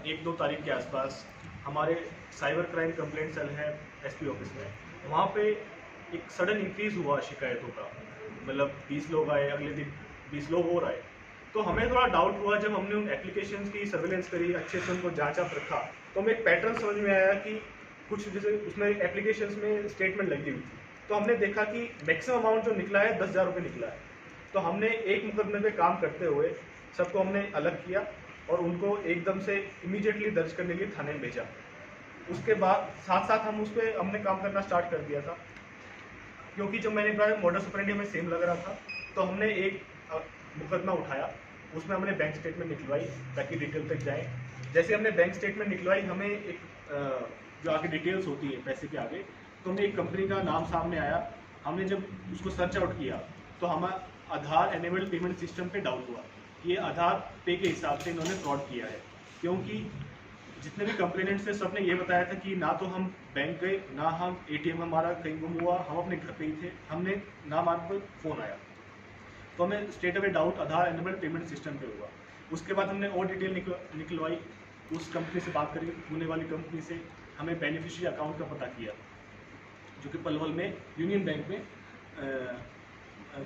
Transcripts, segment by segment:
1-2 तारीख के आसपास हमारे साइबर क्राइम कंप्लेंट सेल है एसपी ऑफिस में, वहाँ पे एक सडन इंक्रीज हुआ शिकायतों का। मतलब 20 लोग आए, अगले दिन 20 लोग और आए। तो हमें थोड़ा डाउट हुआ जब हमने उन एप्लीकेशंस की सर्वेलेंस करी, अच्छे से उनको जांचा रखा, तो हमें एक पैटर्न समझ में आया कि कुछ जैसे उसमें एप्लीकेशंस में स्टेटमेंट लगी हुई थी। तो हमने देखा कि मैक्सिमम अमाउंट जो निकला है 10,000 रुपये निकला है। तो हमने एक मुकदमे पे काम करते हुए सबको हमने अलग किया और उनको एकदम से इमीडिएटली दर्ज करने के लिए थाने में भेजा। उसके बाद साथ साथ हम उस पर हमने काम करना स्टार्ट कर दिया था, क्योंकि जब मैंने कहा मॉडस ऑपरेंडी हमें सेम लग रहा था, तो हमने एक मुकदमा उठाया। उसमें हमने बैंक स्टेटमेंट निकलवाई ताकि डिटेल तक जाए। जैसे हमने बैंक स्टेटमेंट निकलवाई, हमें एक जो आगे डिटेल्स होती है पैसे के आगे, तो हमें एक कंपनी का नाम सामने आया। हमने जब उसको सर्च आउट किया तो हमें आधार एनेबल्ड पेमेंट सिस्टम पे डाउट हुआ। ये आधार पे के हिसाब से इन्होंने फ्रॉड किया है, क्योंकि जितने भी कंप्लेनेंट्स थे सबने ये बताया था कि ना तो हम बैंक गए, ना हम एटीएम हमारा कहीं गुम हुआ, हम अपने घर पे ही थे, हमने ना मान पर फ़ोन आया। तो हमें स्ट्रेट अवे डाउट आधार एनेबल्ड पेमेंट सिस्टम पे हुआ। उसके बाद हमने और डिटेल निकलवाई, उस कंपनी से बात करी, पुणे वाली कंपनी से। हमें बेनिफिशियरी अकाउंट का पता किया जो कि पलवल में यूनियन बैंक में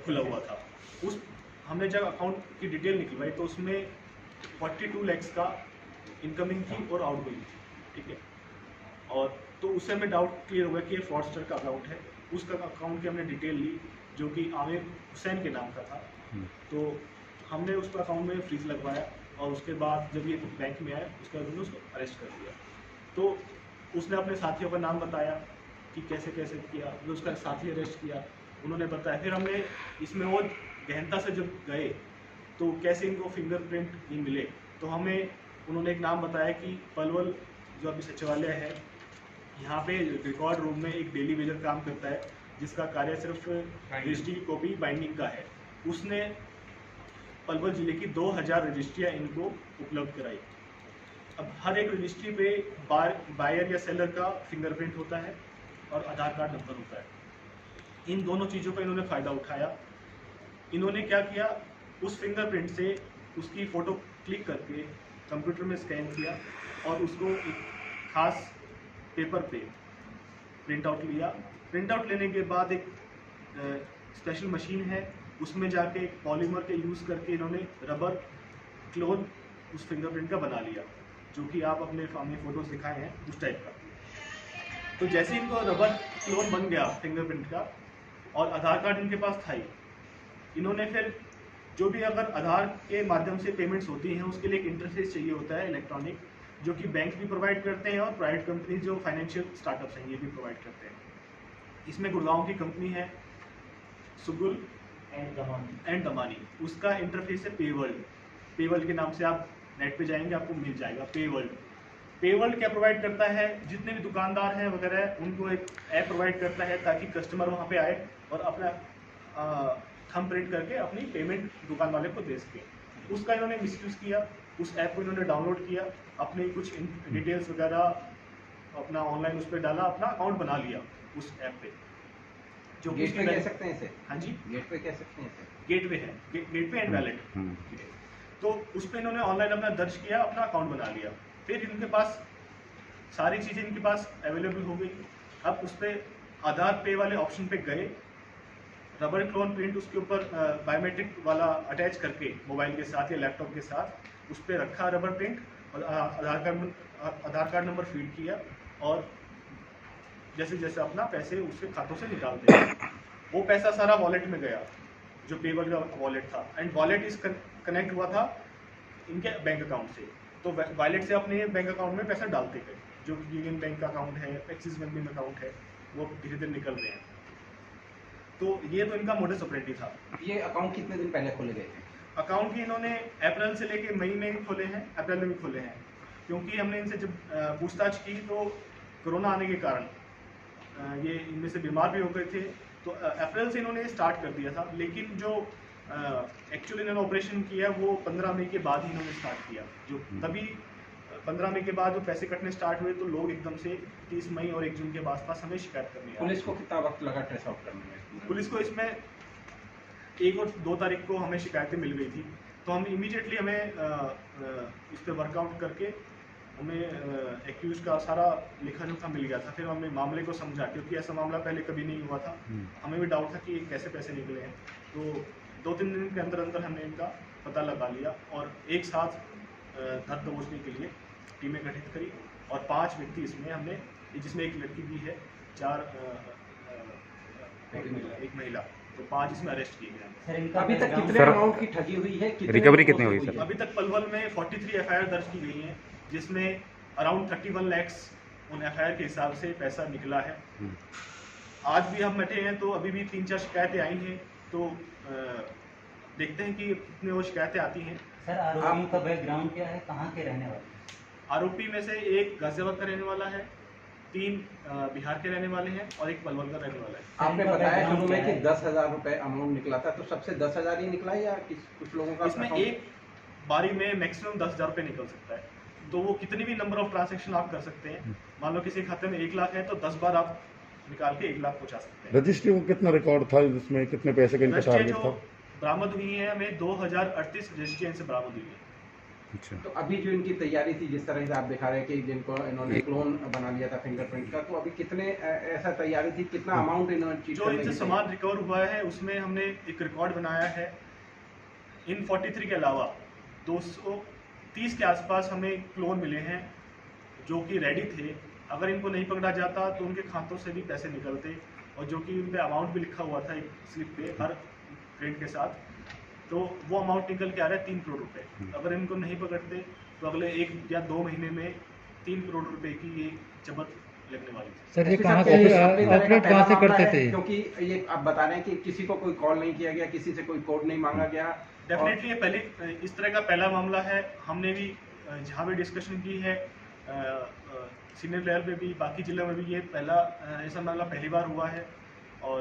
खुला हुआ था। उस हमने जब अकाउंट की डिटेल निकलवाई तो उसमें 42 लाख का इनकमिंग थी और आउटगोइंग थी, ठीक है। और तो उससे हमें डाउट क्लियर हुआ कि ये फ्रॉडस्टर का अकाउंट है। उसका अकाउंट की हमने डिटेल ली जो कि आमिर हुसैन के नाम का था। तो हमने उसका अकाउंट में फ्रीज लगवाया और उसके बाद जब ये बैंक में आया उसके बाद हमने उसको अरेस्ट कर दिया। तो उसने अपने साथियों का नाम बताया कि कैसे कैसे किया, फिर उसका साथी अरेस्ट किया, उन्होंने बताया। फिर हमने इसमें और गहनता से जब गए तो कैसे इनको फिंगरप्रिंट नहीं मिले, तो हमें उन्होंने एक नाम बताया कि पलवल जो अभी सचिवालय है, यहाँ पे रिकॉर्ड रूम में एक डेली वेजर काम करता है जिसका कार्य सिर्फ रजिस्ट्री की कॉपी बाइंडिंग का है। उसने पलवल जिले की 2000 रजिस्ट्रियाँ इनको उपलब्ध कराई। अब हर एक रजिस्ट्री पे बायर या सेलर का फिंगरप्रिंट होता है और आधार कार्ड नंबर होता है। इन दोनों चीज़ों का इन्होंने फ़ायदा उठाया। इन्होंने क्या किया, उस फिंगरप्रिंट से उसकी फ़ोटो क्लिक करके कंप्यूटर में स्कैन किया और उसको एक खास पेपर पे प्रिंट आउट लिया। प्रिंट आउट लेने के बाद एक स्पेशल मशीन है, उसमें जाके एक पॉलीमर के यूज़ करके इन्होंने रबर क्लोन उस फिंगरप्रिंट का बना लिया, जो कि आप अपने सामने फ़ोटोज़ दिखाए हैं उस टाइप का। तो जैसे इनको रबर क्लोन बन गया फिंगरप्रिंट का और आधार कार्ड इनके पास था ही, इन्होंने फिर जो भी अगर आधार के माध्यम से पेमेंट्स होती हैं उसके लिए एक इंटरफेस चाहिए होता है इलेक्ट्रॉनिक, जो कि बैंक भी प्रोवाइड करते हैं और प्राइवेट कंपनी जो फाइनेंशियल स्टार्टअप्स हैं ये भी प्रोवाइड करते हैं। इसमें गुड़गांव की कंपनी है सुगुल एंड दमानी, उसका इंटरफेस है पेवर्ल्ड। पेवर्ल्ड के नाम से आप नेट पे जाएंगे आपको मिल जाएगा पेवर्ल्ड। पेवर्ल्ड क्या प्रोवाइड करता है, जितने भी दुकानदार हैं वगैरह उनको एक ऐप प्रोवाइड करता है ताकि कस्टमर वहाँ पे आए और अपना थंब प्रिंट करके अपनी पेमेंट दुकान वाले को दे सके। उसका इन्होंने मिसयूज़ किया, उस ऐप को इन्होंने डाउनलोड किया, अपनी कुछ डिटेल्स वगैरह अपना ऑनलाइन उस पर डाला, अपना अकाउंट बना लिया उस ऐप पे। जो गेटवे कह सकते हैं इसे? हाँ जी, गेटवे कह सकते हैं इसे? गेटवे है, गेटवे एंड वैलेट। तो उस पर इन्होंने ऑनलाइन अपना दर्ज किया, अपना अकाउंट बना लिया। फिर इनके पास सारी चीज़ें इनके पास अवेलेबल हो गई। अब उस पर आधार पे वाले ऑप्शन पे गए, रबर क्लोन प्रिंट उसके ऊपर बायोमेट्रिक वाला अटैच करके मोबाइल के साथ या लैपटॉप के साथ उस पर रखा रबर प्रिंट और आधार कार्ड नंबर फीड किया और जैसे जैसे अपना पैसे उसके खातों से निकालते हैं। वो पैसा सारा वॉलेट में गया जो पेबल का वॉलेट था, एंड वॉलेट इस कनेक्ट हुआ था इनके बैंक अकाउंट से। तो वॉलेट से अपने बैंक अकाउंट में पैसा डालते गए, जो यूनियन बैंक का अकाउंट है, एक्सिस बैंक में अकाउंट है, वो धीरे धीरे निकल रहे हैं। तो ये तो इनका मोडस ऑपरेंडी था। ये अकाउंट कितने दिन पहले खोले गए थे? अकाउंट की इन्होंने अप्रैल से लेके मई में खोले हैं, अप्रैल में भी खोले हैं, क्योंकि हमने इनसे जब पूछताछ की तो कोरोना आने के कारण ये इनमें से बीमार भी हो गए थे। तो अप्रैल से इन्होंने स्टार्ट कर दिया था, लेकिन जो एक्चुअली इन्होंने ऑपरेशन किया वो 15 मई के बाद ही इन्होंने स्टार्ट किया। जो तभी 15 मई के बाद जो पैसे कटने स्टार्ट हुए तो लोग एकदम से 30 मई और 1 जून के आसपास हमें शिकायत करने आए। पुलिस को कितना वक्त लगा ट्रेस आउट करने में? पुलिस को इसमें 1 और 2 तारीख को हमें शिकायतें मिल गई थी, तो हम इमीडिएटली हमें इस पर वर्कआउट करके हमें एक्यूज का सारा लिखा जोखा मिल गया था। फिर हमने मामले को समझा, क्योंकि ऐसा मामला पहले कभी नहीं हुआ था। हमें भी डाउट था कि कैसे पैसे निकले हैं। तो 2-3 दिन के अंदर अंदर हमने इनका पता लगा लिया और एक साथ धर दबोचने के लिए टीमें गठित करी और 5 व्यक्ति इसमें हमने, जिसमें एक लड़की भी है, 4 एक महिला, तो 5 इसमें अरेस्ट किए गए। सर इनका अभी तक कितने सर, अमाउंट की ठगी हुई है, कितने रिकवरी लोगों कितनी से हुई सर? अभी तक पलवल में 43 एफआईआर दर्ज की गई हैं, जिसमें अराउंड 31 lakhs उन एफआईआर के हिसाब से पैसा निकला है। आज भी हम बैठे हैं तो अभी भी 3-4 शिकायतें आई हैं, तो देखते हैं कि कितने वो शिकायतें आती हैं। सर आरोपियों का बैकग्राउंड क्या है, कहाँ के रहने वाले? आरोपी में से एक गाजियाबाद का रहने वाला है, 3 बिहार के रहने वाले हैं और एक पलवल का रहने वाला है। आपने इनका बताया background शुरू में क्या कि है? 10,000 रुपए अमाउंट निकला था, तो सबसे 10,000 ही निकला या कुछ लोगों का इसमें account- एक बारी में मैक्सिमम 10,000 रुपये निकल सकता है। तो वो कितनी भी नंबर ऑफ ट्रांजेक्शन आप कर सकते हैं। मान लो किसी खाते में 1 लाख है तो 10 बार आप निकाल के 1 लाख पहुंचा सकते हैं। रजिस्ट्री में कितना रिकॉर्ड था, जिसमें कितने पैसे का इनका रजिस्ट्री टारगेट जो था? बरामद हुई है, हमें 2038 रजिस्ट्री से बरामद हुई है। अच्छा, तो अभी जो इनकी तैयारी थी, जिस तरह से आप दिखा रहे हैं कि जिनको इन्होंने क्लोन बना लिया था फिंगरप्रिंट का, तो अभी कितने ऐसा तैयारी थी, कितना अमाउंट इन्होंने चीट जो करने इनसे की सामान रिकवर हुआ है उसमें हमने एक रिकॉर्ड बनाया है। इन 43 के अलावा 230 के आसपास हमें क्लोन मिले हैं जो कि रेडी थे। अगर इनको नहीं पकड़ा जाता तो उनके खातों से भी पैसे निकलते, और जो कि उन पे अमाउंट भी लिखा हुआ था एक स्लिप पे हर क्रेडिट के साथ, तो वो अमाउंट निकल के आ रहा है 3 करोड़ रुपए। अगर इनको नहीं पकड़ते तो अगले 1 या 2 महीने में 3 करोड़ रुपए की ये चबत लगने वाली थी। सर ये एसपी कहाँ साहब, से ये अपनी तरह का ऑपरेट पहला कहाँ से मामला करते है, थे? क्योंकि ये आप बता रहे हैं कि किसी को कोई कॉल नहीं किया गया, किसी से कोई कोड नहीं मांगा गया। डेफिनेटली ये पहले इस तरह का पहला मामला है। हमने भी जहाँ भी डिस्कशन की है सीनियर लेवल पे भी, बाकी जिलों में भी, ये पहला ऐसा मामला पहली बार हुआ है। और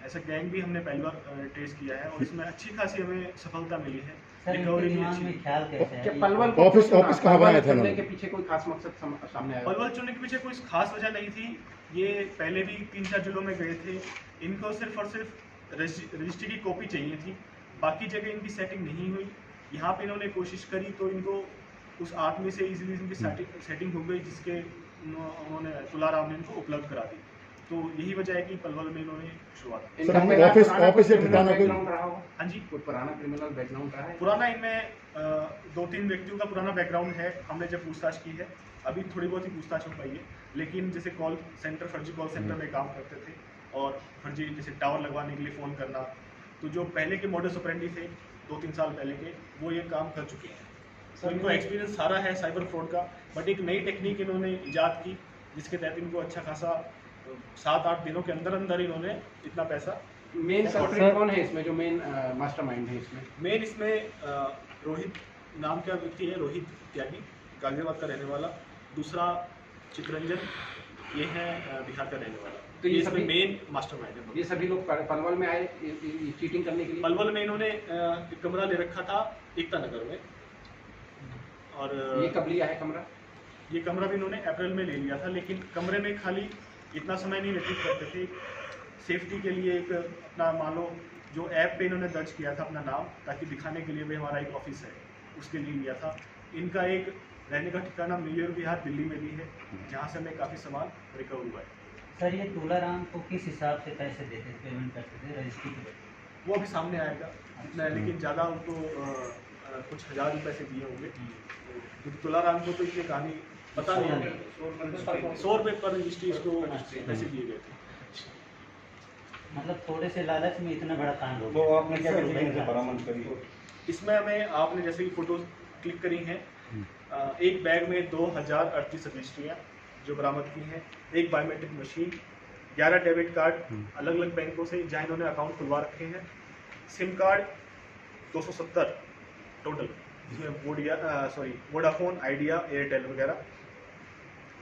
ऐसा गैंग भी हमने पहली बार ट्रेस किया है और इसमें अच्छी खासी हमें सफलता मिली है। सर इनके रिकवरी भी दिमाग अच्छी में है। ख्याल कैसे क्या है? पलवल ऑफिस कहाँ बनाया था चुनने इन्होंने? के पीछे कोई खास मकसद सामने आया? पलवल चुनने के पीछे कोई खास वजह नहीं थी। ये पहले भी 3-4 जिलों में गए थे। इनको सिर्फ और सिर्फ रजिस्ट्री की कॉपी चाहिए थी, बाकी जगह इनकी सेटिंग नहीं हुई। यहाँ पे इन्होंने कोशिश करी तो इनको उस आदमी से इजीली इनकी सेटिंग हो गई, जिसके उन्होंने तुलाराम ने इनको उपलब्ध करा दी। तो यही वजह है कि पलवल में इन्होंने शुरुआत की। इनका सर, पहला ऑफिस- पुराना ऑफिस कोई से ठिकाना कोई- बैकग्राउंड रहा हो? हाँ जी, कोई पुराना क्रिमिनल बैकग्राउंड रहा है? पुराना इनमें 2-3 व्यक्तियों का पुराना बैकग्राउंड है। हमने जब पूछताछ की है, अभी थोड़ी बहुत ही पूछताछ हो पाई है, लेकिन जैसे कॉल सेंटर, फर्जी कॉल सेंटर में काम करते थे और फर्जी जैसे टावर लगवाने के लिए फ़ोन करना, तो जो पहले के मॉडस ऑपरेंडी थे 2-3 साल पहले के, वो ये काम कर चुके हैं। तो इनको एक्सपीरियंस सारा है साइबर फ्रॉड का, बट एक नई टेक्निक इन्होंने ईजाद की जिसके तहत इनको अच्छा खासा 7-8 दिनों के अंदर अंदर इन्होंने इतना पैसा। मेन सर- कल्प्रिट कौन है इसमें, जो मेन मास्टरमाइंड है इसमें? मेन इसमें रोहित नाम का व्यक्ति है, रोहित त्यागी, गाजियाबाद का रहने वाला। दूसरा चित्रंजन, ये है बिहार का रहने वाला। तो ये ये इसमें सभी- मेन मास्टरमाइंड है। ये सभी लोग पलवल में आए चीटिंग करने के लिए? पलवल में इन्होंने एक कमरा ले रखा था एकता नगर में, और ये कब लिया है कमरा? ये कमरा भी इन्होंने अप्रैल में ले लिया था, लेकिन कमरे में खाली इतना समय नहीं व्यतीत करते थे। सेफ्टी के लिए एक अपना, मान लो जो ऐप पे इन्होंने दर्ज किया था अपना नाम, ताकि दिखाने के लिए भी हमारा एक ऑफिस है, उसके लिए लिया था। इनका एक रहने का ठिकाना मयूर विहार दिल्ली में भी है, जहाँ से हमें काफ़ी सामान रिकवर हुआ है। सर ये तुलाराम को किस हिसाब से पैसे देते थे, पेमेंट करते थे रजिस्ट्री के? वो अभी सामने आएगा इतना है, लेकिन ज़्यादा उनको कुछ 1000 रुपये से दिए होंगे, क्योंकि तुलाराम को तो इतनी कहानी पता नहीं है। 100 रुपये पर रजिस्ट्री इसको पैसे दिए गए थे। मतलब थोड़े से लालच में इतना बड़ा कांड हो वो गया। आपने क्या से बरामद करी? इसमें हमें आपने जैसे कि फोटो क्लिक करी हैं, एक बैग में 2038 रजिस्ट्रियाँ जो बरामद की हैं, एक बायोमेट्रिक मशीन, 11 डेबिट कार्ड अलग अलग बैंकों से जहाँ इन्होंने अकाउंट खुलवा रखे हैं, सिम कार्ड 270 टोटल, जिसमें वोडाफोन, आइडिया, एयरटेल वगैरह,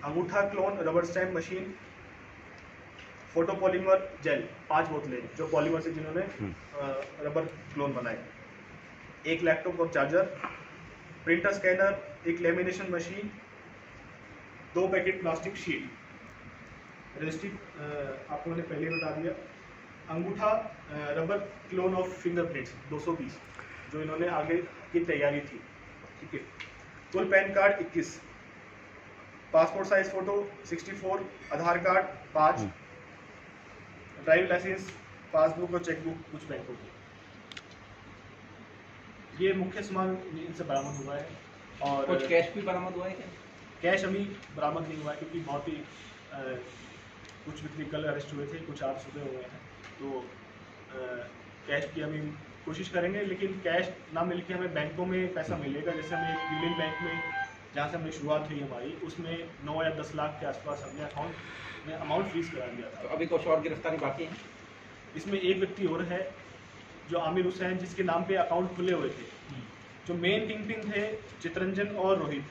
अंगूठा clone, rubber stamp machine, photo polymer gel 5 बोतलें जो पॉलीमर से जिन्होंने रबर क्लोन बनाए, एक लैपटॉप और चार्जर, प्रिंटर स्कैनर, एक lamination machine, 2 packet plastic sheet. Registry आपको मैंने पहले ही बता दिया। अंगूठा रबर क्लोन ऑफ फिंगरप्रिंट्स 220 जो इन्होंने आगे की तैयारी थी, ठीक है। कुल pan card 21, passport size photo 64, आधार कार्ड 5, ड्राइविंग लाइसेंस, पासबुक और चेकबुक कुछ बैंकों की। ये मुख्य सामान इनसे बरामद हुआ है। और कुछ कैश भी बरामद हुआ है क्या? कैश अभी बरामद नहीं हुआ है क्योंकि बहुत ही कुछ व्यक्ति कल अरेस्ट हुए थे, कुछ आज सुबह हुए हैं, तो कैश की अभी कोशिश करेंगे, लेकिन कैश ना मिल के हमें बैंकों में पैसा मिलेगा। जैसे हमें एक यूनियन बैंक में जहाँ से हमने शुरुआत हुई हमारी, उसमें 9 या 10 लाख के आसपास हमने अकाउंट में अमाउंट फ्रीज करा दिया तो था। अभी कुछ और गिरफ्तारी बाकी है? इसमें एक व्यक्ति और है जो आमिर हुसैन, जिसके नाम पे अकाउंट खुले हुए थे। जो मेन किंगपिन थे चितरंजन और रोहित,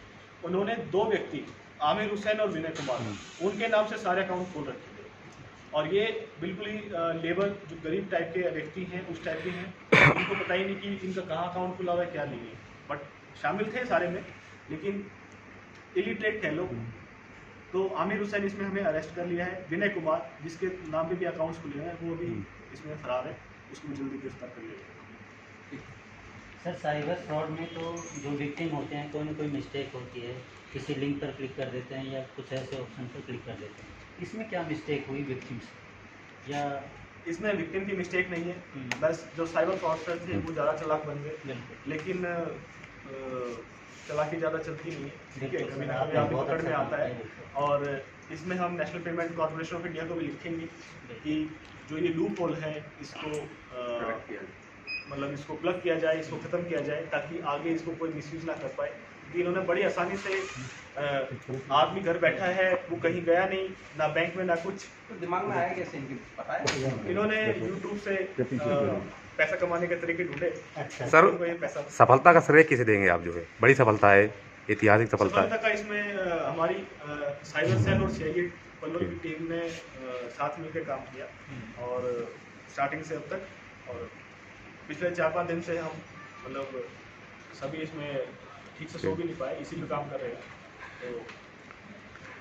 उन्होंने 2 व्यक्ति आमिर हुसैन और विनय कुमार, उनके नाम से सारे अकाउंट खोल रखे थे। और ये बिल्कुल ही लेबर जो गरीब टाइप के व्यक्ति हैं, उस टाइप के हैं, उनको पता ही नहीं कि इनका कहाँ अकाउंट खुला हुआ है क्या नहीं है, बट शामिल थे सारे में, लेकिन इलिटरेट कह लो। तो आमिर हुसैन इसमें हमें अरेस्ट कर लिया है। विनय कुमार, जिसके नाम पे भी अकाउंट्स खुले हैं, वो भी इसमें फरार है, उसको भी जल्दी गिरफ्तार कर लिया जाएगा। सर साइबर फ्रॉड में तो जो विक्टिम होते हैं कोई ना कोई मिस्टेक होती है, किसी लिंक पर क्लिक कर देते हैं या कुछ ऐसे ऑप्शन पर क्लिक कर देते हैं, इसमें क्या मिस्टेक हुई विक्टिम से? या इसमें विक्टिम की मिस्टेक नहीं है, बस जो साइबर फ्रॉडस्टर थे वो ज़्यादा चालाक बन गए, बिल्कुल लेकिन चालाकी ज़्यादा चलती नहीं है, ठीक है, बिल्कुल कभी सर, ना आपने कभी आपकी बहुत पकड़ अच्छा में आता किया है। है। और इसमें हम national payment corporation of India को भी लिखेंगे कि जो ये लूप होल है इसको मतलब इसको प्लग किया जाए, इसको ख़त्म किया जाए, ताकि आगे इसको कोई मिसयूज़ ना कर पाए। क्योंकि इन्होंने बड़ी आसानी से आदमी घर बैठा है, वो कहीं गया नहीं, ना बैंक में ना कुछ, तो दिमाग में आया कैसे इनके, पता है? इन्होंने यूट्यूब से पैसा कमाने के तरीके ढूंढे। अच्छा सर उनको ये पैसा सफलता का श्रेय किसे देंगे आप? जो है बड़ी सफलता है, ऐतिहासिक सफलता है। सफलता का इसमें हमारी साइबर सेल और सीआईए पलवल की टीम ने साथ मिलकर काम किया, और स्टार्टिंग से अब तक, और पिछले 4-5 दिन से हम मतलब सभी इसमें ठीक से सो भी नहीं पाए, इसी पे काम कर रहे हैं, तो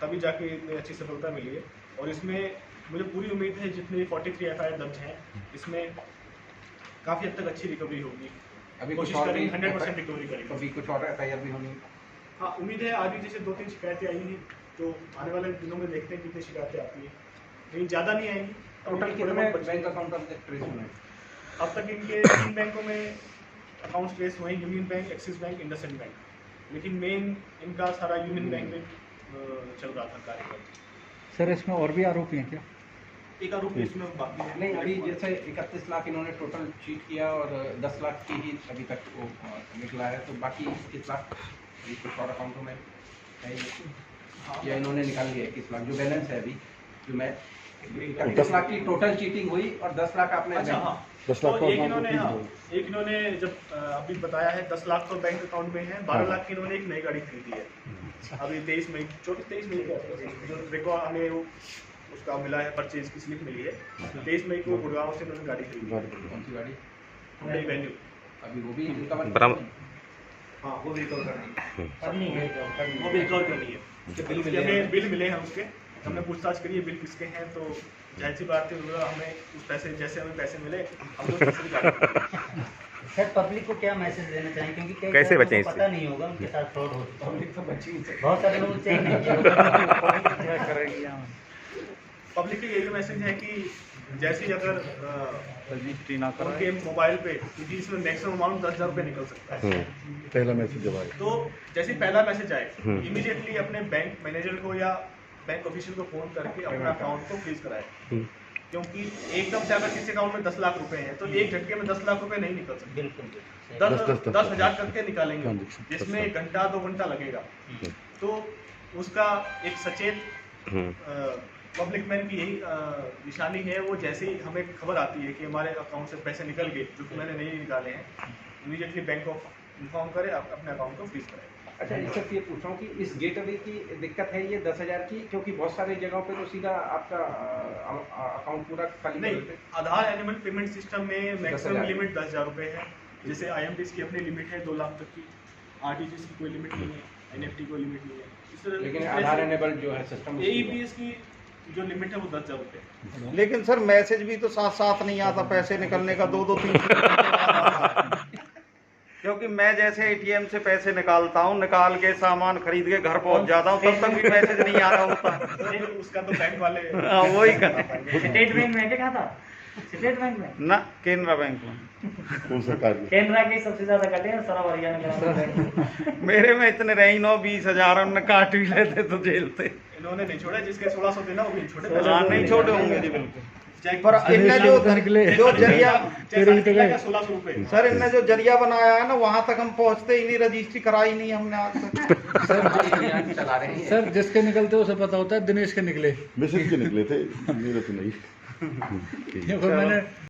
तभी जाके इतनी अच्छी सफलता मिली है। और इसमें मुझे पूरी उम्मीद है जितने 43 एफआईआर दर्ज हैं, इसमें काफ़ी हद तक अच्छी रिकवरी होगी। अभी कोशिश कुछ और करेंगे, भी 100% रिकवरी करेंगे। अभी कुछ और एफआईआर भी होनी? हाँ, उम्मीद है। आगे जैसे 2-3 शिकायतें आई हैं, तो आने वाले दिनों में देखते हैं कितनी शिकायतें आती हैं, लेकिन ज़्यादा नहीं आएंगी। टोटल कितने बैंक अकाउंट अब तक ट्रेस हुए? अब तक इनके 3 बैंकों में अकाउंट्स ट्रेस हुए, union bank, axis bank, IndusInd bank, लेकिन मेन इनका सारा यूनियन बैंक में चल रहा था कार्यक्रम। सर इसमें और भी आरोपी हैं क्या? एक आरोपी इसमें बाकी है। नहीं, अभी जैसे 31 लाख इन्होंने टोटल चीट किया और 10 लाख की ही अभी तक वो निकला है, तो बाकी 21 लाख कुछ और अकाउंटों में है या इन्होंने निकाल लिया 21 लाख जो बैलेंस है अभी, जो मैं 31 लाख की टोटल चीटिंग हुई और 10 लाख आपने अच्छा, हाँ, 10 तो लाख का एक अकाउंट इन्होंने ओपन एक इन्होंने जब अभी बताया है 10 लाख तो बैंक अकाउंट में है, 12 लाख की इन्होंने एक नई गाड़ी खरीदी है अभी 23 मई के आसपास, जो रिकॉर्ड हमें वो उसका मिला है, परचेज की स्लिप मिली है। 23 मई को गुड़गांव से इन्होंने गाड़ी खरीदी है, कौन सी गाड़ी? Hyundai Venue। अभी वो भी रिकवर बरामद हाँ, वो भी रिकवर करनी है, करनी है वो भी रिकवर करनी है। उसके बिल उसके मिले हमें बिल मिले हैं उसके, हमने पूछताछ करी है बिल किसके हैं, तो जाहिर सी बात है हमें उस पैसे, जैसे हमें पैसे मिले हम लोग पैसे भी गाड़ी खरीदी है। सर पब्लिक को क्या मैसेज देना चाहिए, क्योंकि कई कैसे लोगों बचें को इससे? पता नहीं होगा उनके साथ फ्रॉड हो चुका है। पब्लिक तो बची नहीं सकती। बहुत सारे लोग चेक नहीं किया। क्या करेगी यहाँ? पब्लिक के यही मैसेज है कि जैसे ही अगर रजिस्ट्री ना उनके मोबाइल पे, क्योंकि इसमें मैक्सिमम अमाउंट 10,000 रुपये निकल सकता है, पहला मैसेज जब आया तो जैसे ही पहला मैसेज आए इमीडिएटली अपने बैंक मैनेजर को या बैंक ऑफिशियल को फ़ोन करके अपना अकाउंट को फ्रीज कराए, क्योंकि एकदम से अगर किसी अकाउंट में 10 लाख रुपए हैं तो एक झटके में 10 लाख रुपए नहीं निकल सकते, बिल्कुल 10,000 करके निकालेंगे, ट्रांजेक्शन, जिसमें 1 घंटा 2 घंटा लगेगा। तो उसका एक सचेत पब्लिक मैन की यही निशानी है, वो जैसे ही हमें खबर आती है कि हमारे अकाउंट से पैसे निकल गए जो कि मैंने नहीं निकाले हैं, इमीडिएटली बैंक को इन्फॉर्म करे, अपने अकाउंट को फ्रीज करें। अच्छा, इससे ये पूछ रहा हूँ कि इस गेटवे की दिक्कत है ये 10,000 की, क्योंकि बहुत सारी जगहों पे तो सीधा आपका अकाउंट पूरा खाली कर नहीं, देते हैं। आधार एनिमल पेमेंट सिस्टम में मैक्सिमम 10,000 लिमिट 10,000 रुपये है। जैसे IMPs की अपनी लिमिट है 2 लाख तक की, RTGS की कोई लिमिट नहीं है, NFT कोई लिमिट नहीं है। इस तरह लेकिन आधार एनेबल जो है सिस्टम, AEPS की जो लिमिट है वो 10,000 रुपये। लेकिन सर मैसेज भी तो साथ साथ नहीं आता पैसे निकलने का, 2-2 3 क्योंकि मैं जैसे एटीएम से पैसे निकालता हूँ, निकाल के सामान खरीद के घर पहुँच जाता हूँ, तब तक भी मैसेज नहीं आ रहा होता। उसका तो बैंक वाले हाँ, वही कर स्टेट बैंक में क्या था? स्टेट बैंक में ना, केनरा बैंक में। कौन सरकार की? केनरा के सबसे ज्यादा कटे हैं, सारा हरियाणा ग्रामीण। मेरे में इतने रहे 9-20 हजार, उनने काट भी लेते तो जेल थे। इन्होंने नहीं छोड़ा, जिसके 1600 देना वो भी छोड़े। हाँ, नहीं छोटे होंगे जी बिल्कुल। चेक पर इनने जो जरिया 1600 रुपए सर, इनने जो जरिया बनाया है ना, वहाँ तक हम पहुँचते ही नहीं, रजिस्ट्री कराई नहीं हमने आज तक। चला रहे हैं। सर जिसके निकलते उसे पता होता है, दिनेश के निकले। मिसेज के निकले थे, मेरे तो नहीं। मैंने